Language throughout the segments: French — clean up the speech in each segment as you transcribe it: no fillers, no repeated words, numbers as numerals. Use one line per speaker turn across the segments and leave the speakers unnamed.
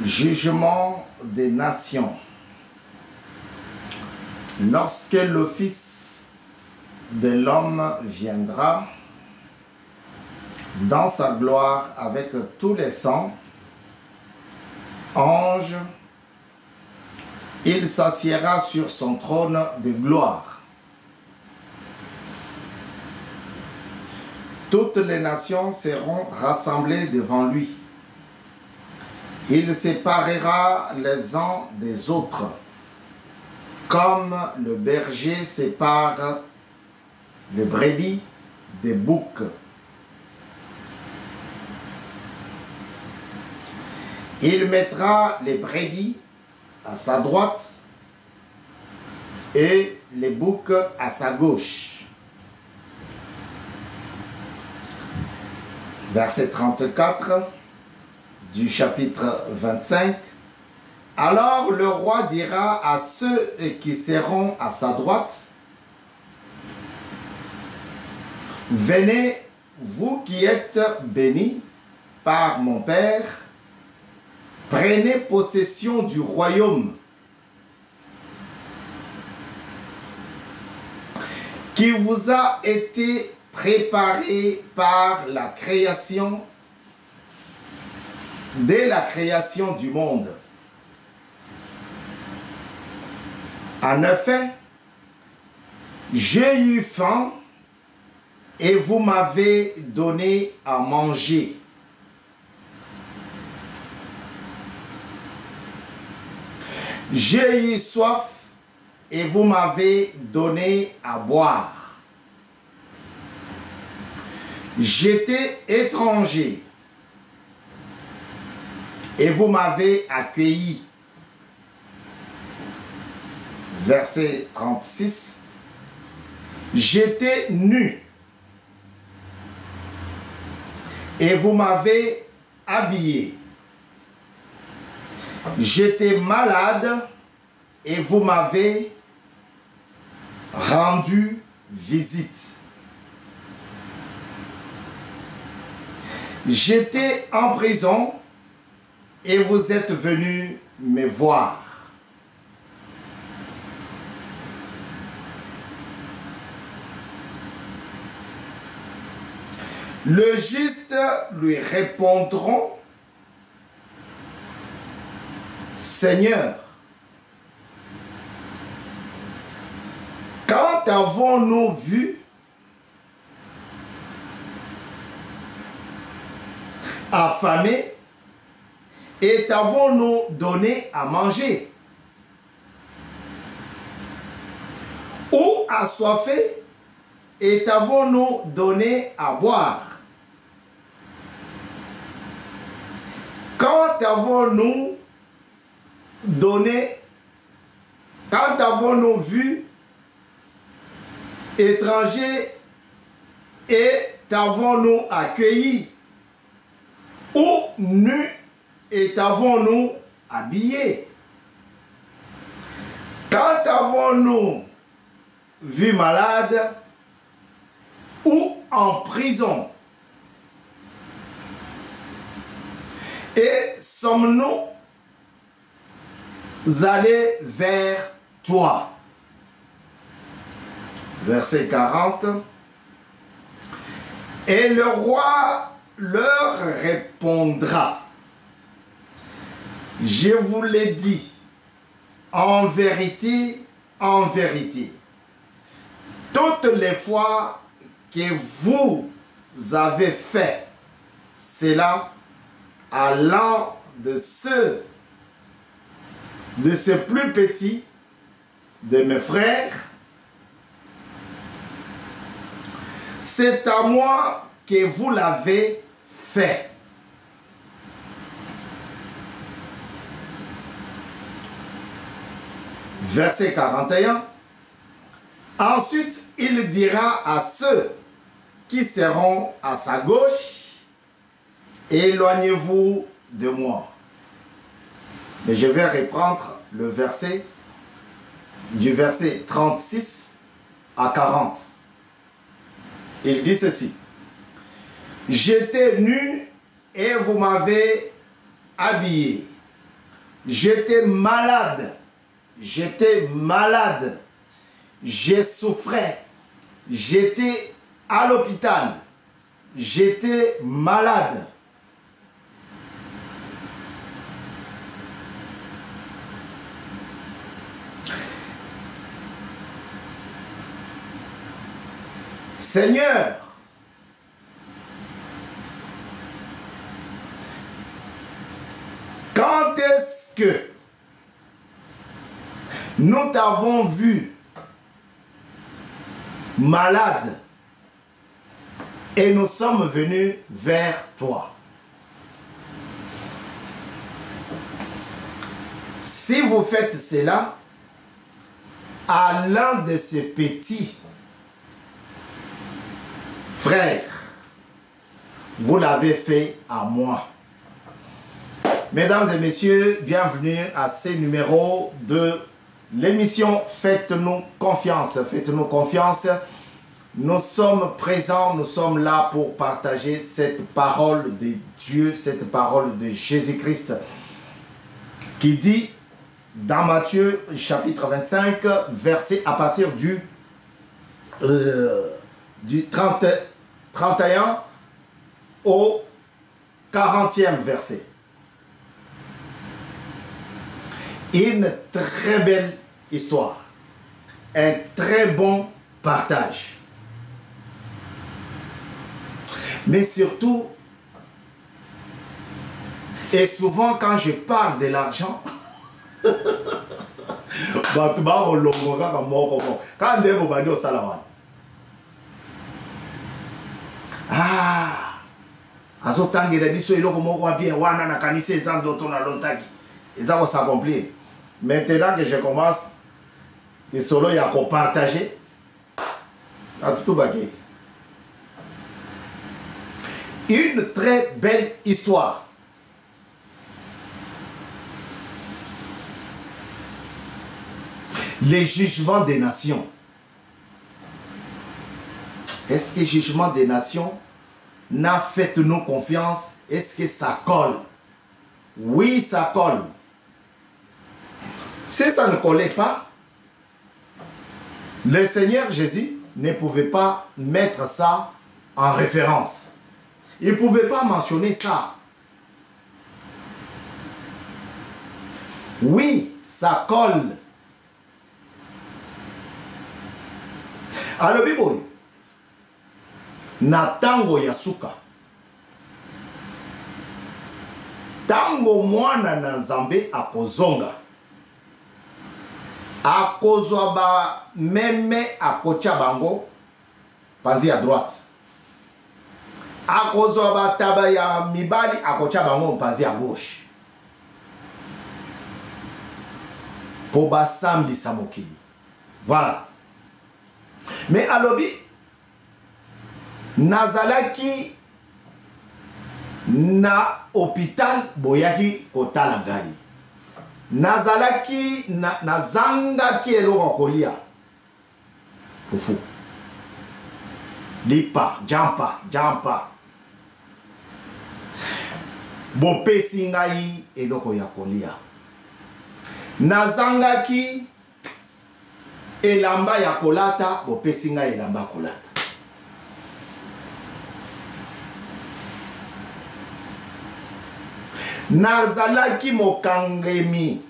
Jugement des nations. Lorsque le Fils de l'homme viendra dans sa gloire avec tous les saints, anges, il s'assiera sur son trône de gloire. Toutes les nations seront rassemblées devant lui. Il séparera les uns des autres, comme le berger sépare les brebis des boucs. Il mettra les brebis à sa droite et les boucs à sa gauche. Verset 34 du chapitre 25. Alors le roi dira à ceux qui seront à sa droite: venez, vous qui êtes bénis par mon Père, prenez possession du royaume qui vous a été préparé par la création, dès la création du monde. En effet, j'ai eu faim et vous m'avez donné à manger. J'ai eu soif et vous m'avez donné à boire. J'étais étranger et vous m'avez accueilli. Verset 36. J'étais nu et vous m'avez habillé. J'étais malade et vous m'avez rendu visite. J'étais en prison et vous êtes venus me voir. Le juste lui répondront: Seigneur, quand avons-nous vu affamé et t'avons-nous donné à manger? Ou assoiffé et t'avons-nous donné à boire? Quand avons-nous vu étranger et t'avons-nous accueilli? Ou nu et t'avons-nous habillé? Quand avons-nous vu malade ou en prison? Et sommes-nous allés vers toi? Verset 40. Et le roi leur répondra: je vous l'ai dit, en vérité, toutes les fois que vous avez fait cela à l'un de ces plus petits de mes frères, c'est à moi que vous l'avez fait. Verset 41. Ensuite, il dira à ceux qui seront à sa gauche: éloignez-vous de moi. Mais je vais reprendre le verset du verset 36 à 40. Il dit ceci: j'étais nu et vous m'avez habillé. J'étais malade. J'étais malade. Je souffrais. J'étais à l'hôpital. J'étais malade. Seigneur, quand est-ce que nous t'avons vu malade et nous sommes venus vers toi? Si vous faites cela à l'un de ces petits frères, vous l'avez fait à moi. Mesdames et messieurs, bienvenue à ce numéro de l'émission Faites-nous confiance. Faites-nous confiance. Nous sommes présents, nous sommes là pour partager cette parole de Dieu, cette parole de Jésus-Christ qui dit dans Matthieu chapitre 25, verset à partir du 31 au 40e verset. Une très belle histoire, un très bon partage. Mais surtout, et souvent quand je parle de l'argent, maintenant que je commence, les solos y a qu'on partager à tout baguer. Une très belle histoire. Les jugements des nations. Est-ce que le jugement des nations n'a fait-nous confiance? Est-ce que ça colle? Oui, ça colle. Si ça ne collait pas, le Seigneur Jésus ne pouvait pas mettre ça en référence. Il ne pouvait pas mentionner ça. Oui, ça colle. Alors, Bible, na tango ya suka. Tango mwana na Nzambe akozonga. Akozwa ba meme akocha bango pazi à droite. Akozwa ba taba ya mibali akocha bango pazi à gauche. Po basambi samokili. Voilà. Mais alobi nazalaki na hôpital boyaki kotala ngai. Nazalaki nazangaki eloko kolia. Fufu. Lipa, jampa. Bopesi ngai eloko ya kolia. Nazangaki elamba ya kolata, bopesi ngai elamba kolata. Nazalaki mokangemi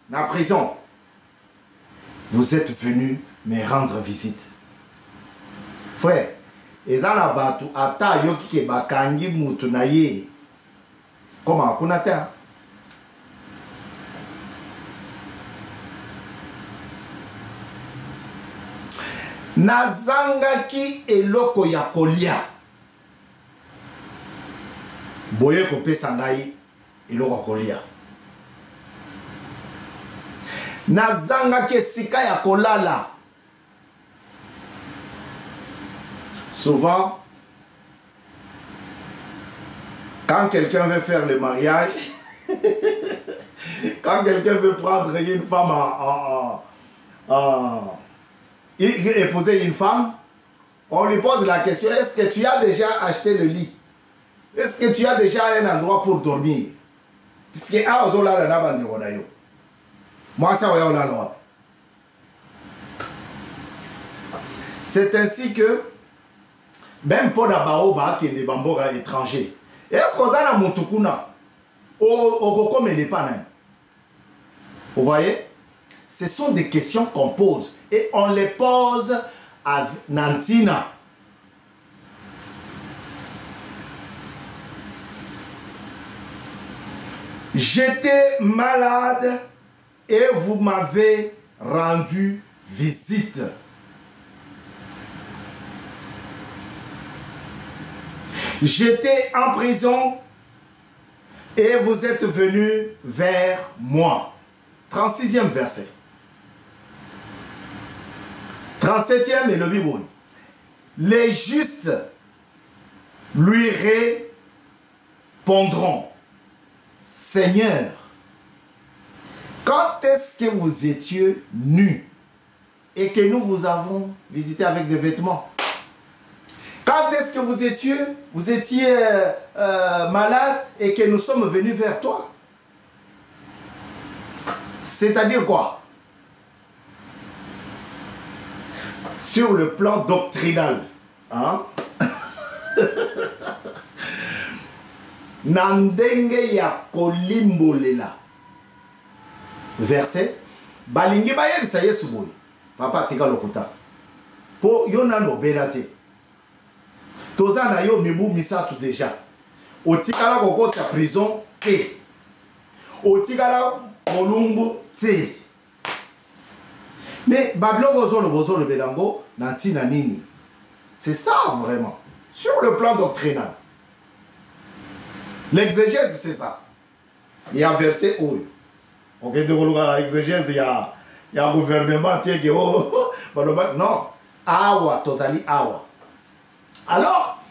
na prison. Vous êtes venu me rendre visite. Frère, ezana batu ata yoki ke bakangi mutu na ye. Comment kunata? Nazangaki eloko ya kolia. Boye kopesa ngai eloko kolia. Nazangaki esika ya kolala. Souvent, quand quelqu'un veut faire le mariage, quand quelqu'un veut prendre une femme épouser une femme, on lui pose la question, est-ce que tu as déjà acheté le lit? Est-ce que tu as déjà un endroit pour dormir? puisque a ozolala na bandeko na yo mwasi oya olala wapi. C'est ainsi que même pour la baoba qui est des bamboga étrangers, est-ce qu'on a la motukuna au comme il n'est pas nain. Vous voyez, ce sont des questions qu'on pose et on les pose à Nantina. J'étais malade et vous m'avez rendu visite. J'étais en prison et vous êtes venus vers moi. 36e verset. 37e et le Bible. Les justes lui répondront, Seigneur, quand est-ce que vous étiez nus et que nous vous avons visité avec des vêtements? Quand est-ce que vous étiez malade et que nous sommes venus vers toi? C'est-à-dire quoi? Sur le plan doctrinal, hein? Nandenge ya kolimbolela. Verset. Balingi bayebisa Yesu boy. Papa tika lokuta. Po yona no belate. Toza na yo mibu misatu déjà. Otikala kokota prison te. Otikala molumbu te. Mais babloko zolo bozolo belango nantina nini. C'est ça vraiment. Sur le plan doctrinal. L'exégèse c'est ça. Il y a verset où. Ok, de l'exégèse il y a un gouvernement qui est non. Awa tozali awa. Alors,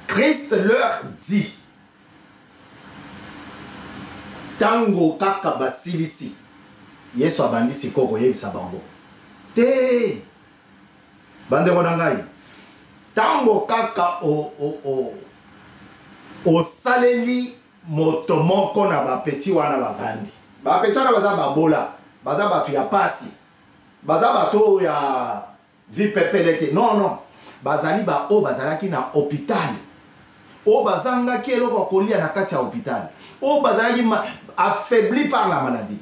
Christ leur dit, Tango kaka basilisi, Yesu abandi sikoko yebisa bango. Te, bande konangai, Tango kaka o saleli motomoko na bapeti wana bavandi. Bapeti wana baza babola, baza batu ya pasi, baza batu ya vie pepelete. Non, non. Bazali ba o bazalaki na hôpital. O bazanga ki eloko kolia na kati ya hôpital. O bazalaki affaibli par la maladie.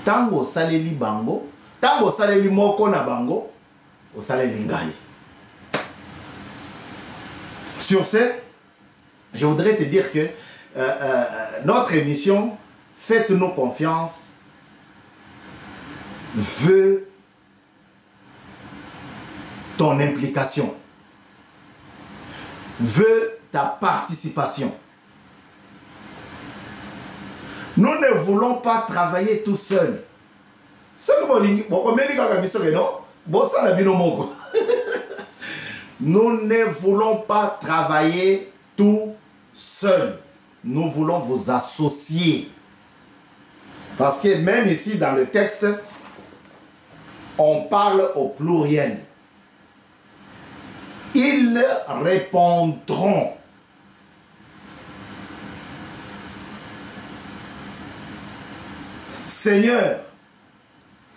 Tango saleli bango, tango saleli moko na bango, o saleli ngai. Sur ce, je voudrais te dire que notre émission Faites-nous confiance veut ton implication, veut ta participation. Nous ne voulons pas travailler tout seul. Nous ne voulons pas travailler tout seul. Nous voulons vous associer. Parce que même ici dans le texte, on parle au pluriel. Ils répondront. Seigneur,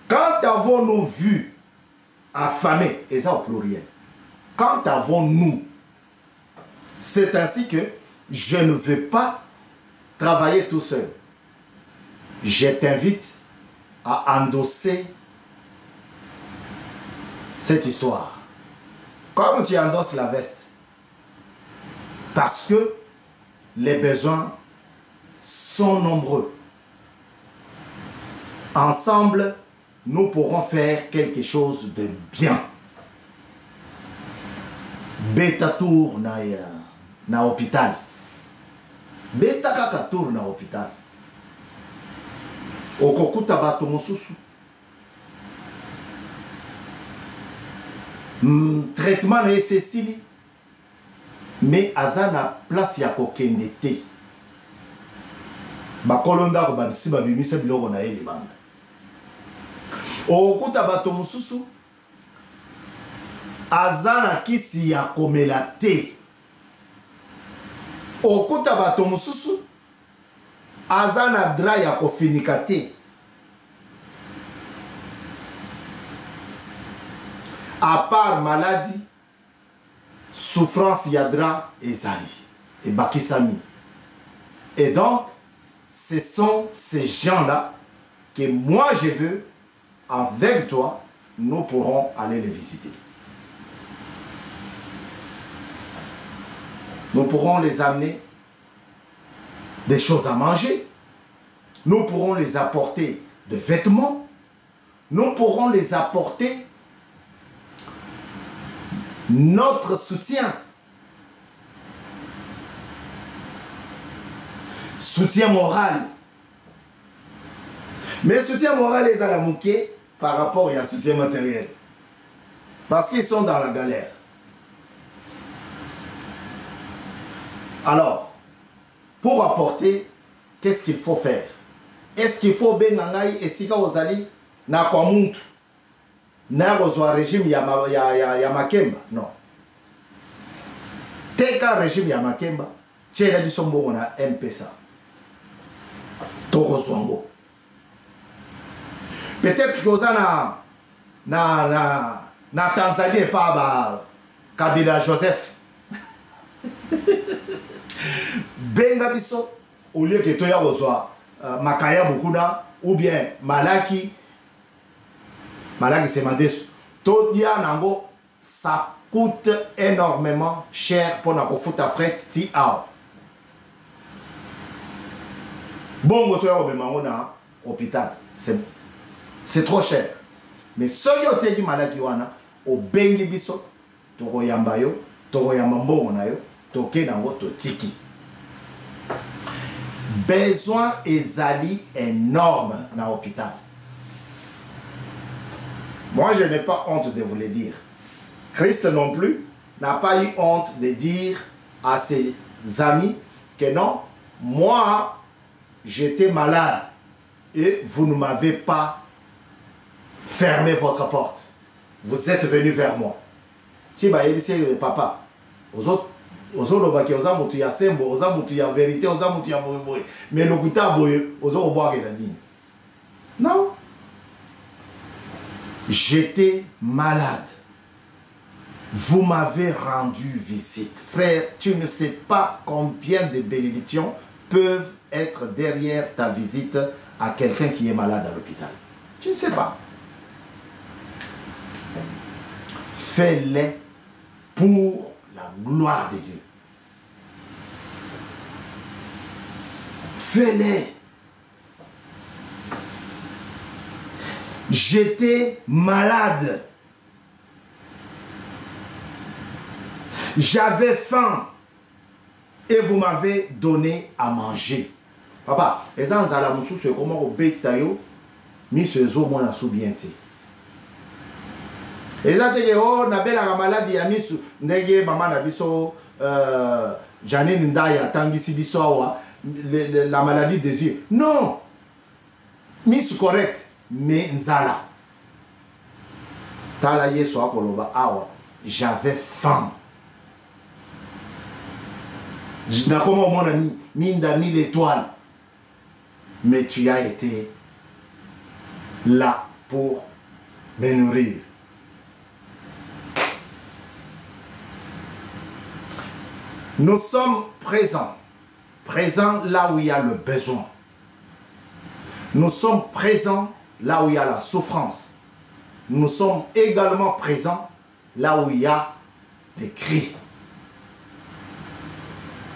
quand avons-nous vu affamés, et ça au pluriel, quand avons-nous, c'est ainsi que je ne veux pas travailler tout seul. Je t'invite à endosser cette histoire. Comme tu endosses la veste. Parce que les besoins sont nombreux. Ensemble, nous pourrons faire quelque chose de bien. Beta tour na hôpital. Beta kaka tour na hôpital. Okokuta bato mosusu. Traitement na esesili. Mais azana place ya kokende te. Bakolonda ko babisi babimisa biloko na ele banda. Okuta bato mususu azana kisi ya komela te. okuta bato mosusu aza na dra ya kofinika te. À part maladie, souffrance yadra et zali et bakisami. Et donc, ce sont ces gens-là que moi je veux, avec toi, nous pourrons aller les visiter. Nous pourrons les amener des choses à manger. Nous pourrons les apporter des vêtements. Nous pourrons les apporter notre soutien. Soutien moral. Mais soutien moral est à la mouquée par rapport à soutien matériel. Parce qu'ils sont dans la galère. Alors, pour apporter, qu'est-ce qu'il faut faire? Est-ce qu'il faut benangai et sika ozali na kwa muntu na rozwa régime ya Makemba? Non. Teka régime ya Makemba, tchela biso mbongo na M-Pesa. Tokozwango. Peut-être que oza na Tanzanie et pas ba Kabila Joseph. Benga biso au lieu que toya rozwa Makaya Bukuna ou bien Malaki c'est Madesu. Todia nango, ça coûte énormément cher pour na kofuta fret ti ao. Bon toya obemango na hôpital, c'est trop cher. Mais soyo te di malaki wana o bengi biso toko yamba yo, toko yamba mbongo na yo, toke nango totiki. Besoin ezali énorme dans l'hôpital. Moi, je n'ai pas honte de vous le dire. Christ non plus n'a pas eu honte de dire à ses amis que non, moi, j'étais malade et vous ne m'avez pas fermé votre porte. Vous êtes venu vers moi. Tu vas dire, papa, aux autres, ozolobaki oza mutu ya sembo, oza mutu ya vérité, oza mutu ya boye. Mais le kuta boye, ozolobaki na nini? Non. J'étais malade. Vous m'avez rendu visite. Frère, tu ne sais pas combien de bénédictions peuvent être derrière ta visite à quelqu'un qui est malade à l'hôpital. Tu ne sais pas. Fais-les pour la gloire de Dieu. Fais-les. J'étais malade. J'avais faim. Et vous m'avez donné à manger. Papa, les gens à la moussou, c'est comment au bétail, mis ce zo mon asou bien té. Les gens te oh, na belle la maladie, ya mis nege maman na biso, Janine Ndaya, tangisi biso awa, la maladie des yeux. Non! Mis correct. Mais nzala tala yeso akoloba awa j'avais faim na comment mon ami minda 1000 étoiles mais tu as été là pour me nourrir. Nous sommes présents là où il y a le besoin. Nous sommes présents là où il y a la souffrance. Nous sommes également présents là où il y a les cris.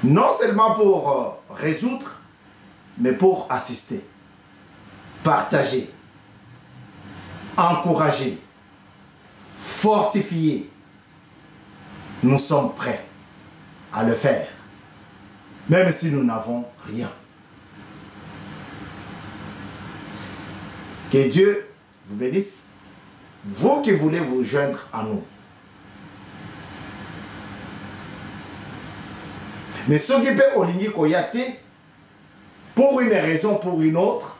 Non seulement pour résoudre, mais pour assister, partager, encourager, fortifier. Nous sommes prêts à le faire, même si nous n'avons rien. Que Dieu vous bénisse, vous qui voulez vous joindre à nous. Mais ce qui peut olingi koyate, pour une raison, pour une autre,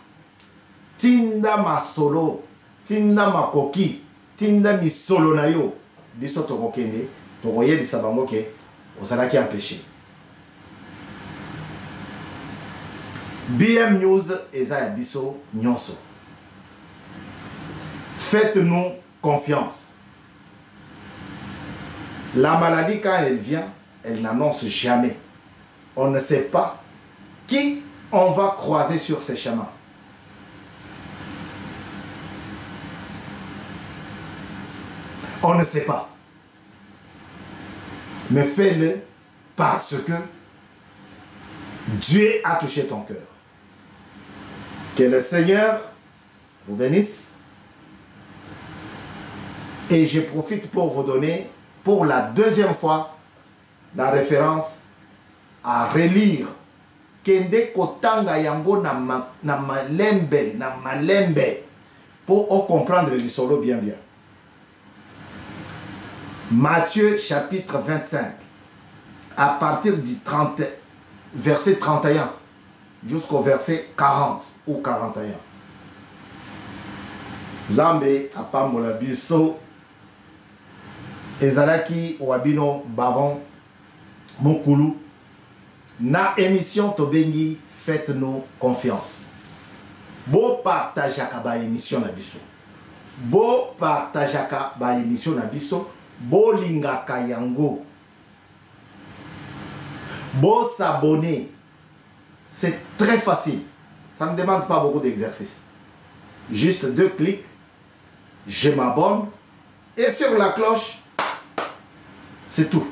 tinda ma solo, tinda ma koki, tinda mi solo na yo, biso tokokende, tokoye bisabango ke, osalaki empêché. BM News eza ya biso nyonso. Faites-nous confiance. La maladie, quand elle vient, elle n'annonce jamais. On ne sait pas qui on va croiser sur ces chemins. On ne sait pas. Mais fais-le parce que Dieu a touché ton cœur. Que le Seigneur vous bénisse. Et je profite pour vous donner, pour la deuxième fois, la référence à relire. Kende kotanga yango na malembe pour comprendre l'histoire bien bien. Matthieu chapitre 25, à partir du verset 31 jusqu'au verset 40 ou 41. Zambe apambola biso ezalaki wabino bavon mokulu na émission tobengi faites-nous confiance. Bo partageaka ba émission na biso. Bo partageaka ba émission na biso. Bo lingaka yango. Bo s'abonner. C'est très facile. Ça ne demande pas beaucoup d'exercice. Juste 2 clics. Je m'abonne. Et sur la cloche, c'est tout.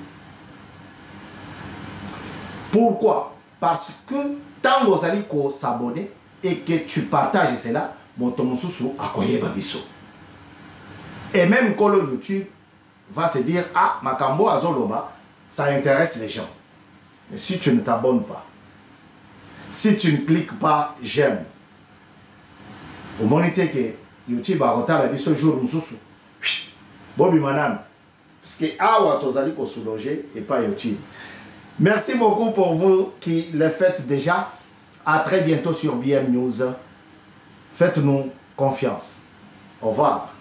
Pourquoi? Parce que tant que vous allez s'abonner et que tu partages cela, mon tomosusu akoyeba biso. Et même quand le YouTube va se dire, ah, Makambo Azoloba, ça intéresse les gens. Mais si tu ne t'abonnes pas, si tu ne cliques pas j'aime, au monité que YouTube a retard la biso jour mususu, Bobby Manan, parce que awa tozali ko soulager et pas YouTube. Merci beaucoup pour vous qui le faites déjà. À très bientôt sur BM News. Faites-nous confiance. Au revoir.